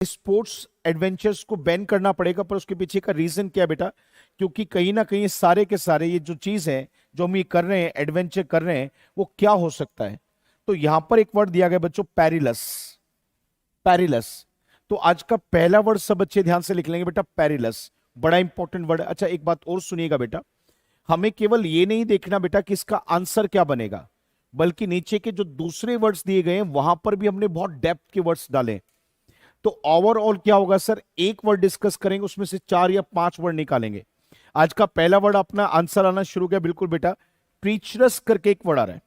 Sports adventures को ban करना पड़ेगा, पर उसके पीछे का रीजन क्या है बेटा? क्योंकि कहीं ना कहीं सारे के सारे ये जो चीज है, जो हम ये कर रहे हैं, एडवेंचर कर रहे हैं, वो क्या हो सकता है? तो यहां पर एक वर्ड दिया गया बच्चों, पेरिलस। पेरिलस। तो आज का पहला वर्ड सब बच्चे ध्यान से लिख लेंगे बेटा, पेरिलस। बड़ा इंपॉर्टेंट वर्ड है। अच्छा, एक बात और सुनिएगा बेटा, हमें केवल ये नहीं देखना बेटा कि इसका आंसर क्या बनेगा, बल्कि नीचे के जो दूसरे वर्ड्स दिए गए हैं वहां पर भी हमने बहुत डेप्थ के वर्ड्स डाले। तो ओवरऑल क्या होगा सर, एक वर्ड डिस्कस करेंगे, उसमें से 4 या 5 वर्ड निकालेंगे। आज का पहला वर्ड अपना आंसर आना शुरू किया, बिल्कुल बेटा, प्रीचरस करके एक वर्ड आ रहा है।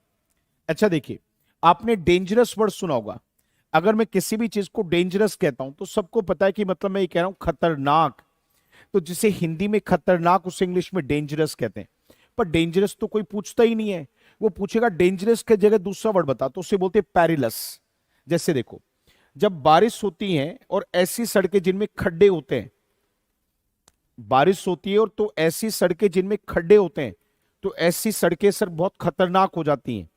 अच्छा देखिए, आपने डेंजरस वर्ड सुना होगा। अगर मैं किसी भी चीज को डेंजरस कहता हूं तो सबको पता है कि मतलब मैं ये कह रहा हूं खतरनाक। तो जिसे हिंदी में खतरनाक, उसे इंग्लिश में डेंजरस कहते हैं। पर डेंजरस तो कोई पूछता ही नहीं है। वो पूछेगा डेंजरस के जगह दूसरा वर्ड बता, तो उसे बोलते हैं पेरिलस। जैसे देखो, जब बारिश होती है और ऐसी सड़कें जिनमें खड्डे होते हैं, बारिश होती है और तो ऐसी सड़कें जिनमें खड्डे होते हैं, तो ऐसी सड़कें सर बहुत खतरनाक हो जाती हैं।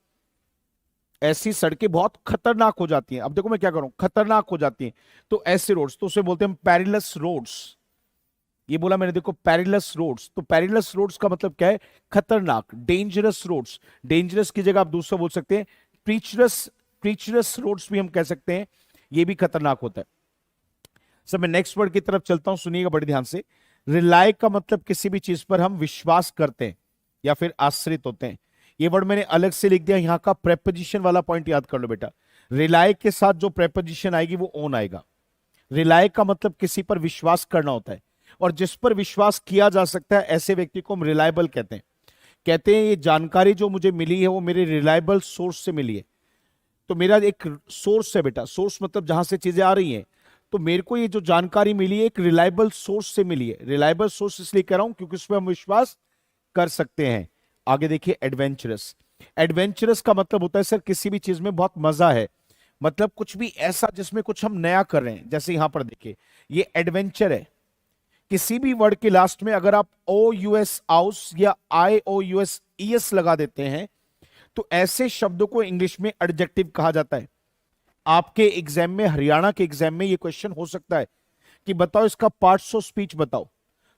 ऐसी सड़कें बहुत खतरनाक हो जाती हैं। अब देखो मैं क्या करूं, खतरनाक हो जाती हैं, तो ऐसे रोड्स, तो उसे बोलते हैं पेरिलस रोड्स। ये बोला मैंने, देखो पेरिलस रोड्स। तो पेरिलस रोड्स का मतलब क्या है? खतरनाक, डेंजरस रोड्स। डेंजरस की जगह आप दूसरा बोल सकते हैं प्रीचरस। प्रीचरस रोड्स भी हम कह सकते हैं, ये भी खतरनाक होता है। सब मैं नेक्स्ट वर्ड की तरफ चलता हूं, सुनिएगा बड़े ध्यान से। रिलाय का मतलब किसी भी चीज पर हम विश्वास करते हैं या फिर आश्रित होते हैं। ये वर्ड मैंने अलग से लिख दिया, यहां का प्रेपोजिशन वाला पॉइंट याद कर लो बेटा। रिलाय के साथ जो प्रेपोजिशन आएगी वो ओन आएगा। रिलाय का मतलब किसी पर विश्वास करना होता है, और जिस पर विश्वास किया जा सकता है ऐसे व्यक्ति को हम रिलायबल कहते हैं। कहते हैं ये जानकारी जो मुझे मिली है वो मेरे रिलायबल सोर्स से मिली है। तो मेरा एक सोर्स है बेटा, सोर्स मतलब जहां से चीजें आ रही हैं। तो मेरे को ये जो जानकारी मिली है एक रिलायबल सोर्स से मिली है। रिलायबल सोर्स इसलिए कह रहा हूं क्योंकि उस पर हम विश्वास कर सकते हैं। आगे देखिए, एडवेंचरस। एडवेंचरस का मतलब होता है सर किसी भी चीज में बहुत मजा है, मतलब कुछ भी ऐसा जिसमें कुछ हम नया कर रहे हैं। जैसे यहां पर देखिए, ये एडवेंचर है। किसी भी वर्ड के लास्ट में अगर आप ओ यू एस आउस या आई ओ यू एस ई एस लगा देते हैं, तो ऐसे शब्दों को इंग्लिश में एडजेक्टिव कहा जाता है। आपके एग्जाम में, हरियाणा के एग्जाम में ये क्वेश्चन हो सकता है कि बताओ इसका पार्ट्स ऑफ स्पीच बताओ।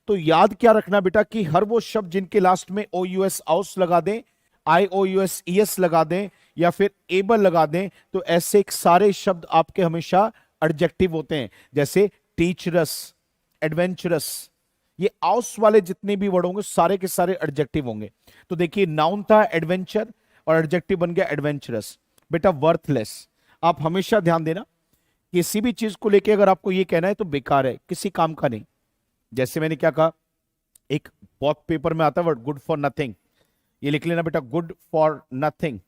तो याद क्या रखना बेटा कि हर वो शब्द जिनके लास्ट में ओ यू एस आउस लगा दें, आई ओ यू एस ई एस लगा दें या फिर एबल लगा दें, तो ऐसे एक सारे शब्द आपके हमेशा एडजेक्टिव होते हैं। जैसे टीचरस, एडवेंचरस, ये आउस वाले जितने भी वर्ड होंगे सारे के सारे एडजेक्टिव होंगे। तो देखिए, नाउन था एडवेंचर और एडजेक्टिव बन गया एडवेंचरस। बेटा वर्थलेस, आप हमेशा ध्यान देना, किसी भी चीज को लेके अगर आपको ये कहना है तो बेकार है, किसी काम का नहीं। जैसे मैंने क्या कहा, एक बहुत पेपर में आता है वर्ड गुड फॉर नथिंग, ये लिख लेना बेटा, गुड फॉर नथिंग।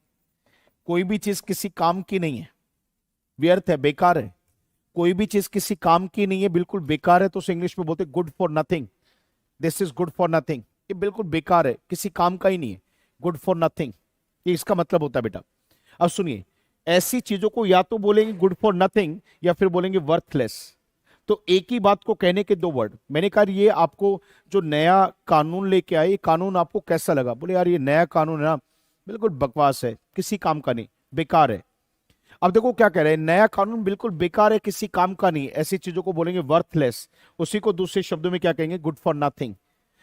कोई भी चीज किसी काम की नहीं है, व्यर्थ है, बेकार है। कोई भी चीज किसी काम की नहीं है, बिल्कुल बेकार है, तो उसे इंग्लिश में बोलते good for nothing. This is good for nothing, ये बिल्कुल बेकार है, किसी काम का ही नहीं है, गुड फॉर नथिंग, ये इसका मतलब होता है बेटा। अब सुनिए, ऐसी चीजों को या तो बोलेंगे गुड फॉर नथिंग या फिर बोलेंगे वर्थलेस। तो एक ही बात को कहने के दो वर्ड। मैंने कहा ये आपको जो नया कानून लेके आए, ये कानून आपको कैसा लगा? बोले यार ये नया कानून है ना, बिल्कुल बकवास है, किसी काम का नहीं, बेकार है। अब देखो क्या कह रहे हैं, नया कानून बिल्कुल बेकार है, किसी काम का नहीं, ऐसी चीजों को बोलेंगे वर्थलेस। उसी को दूसरे शब्दों में क्या कहेंगे? Good for nothing.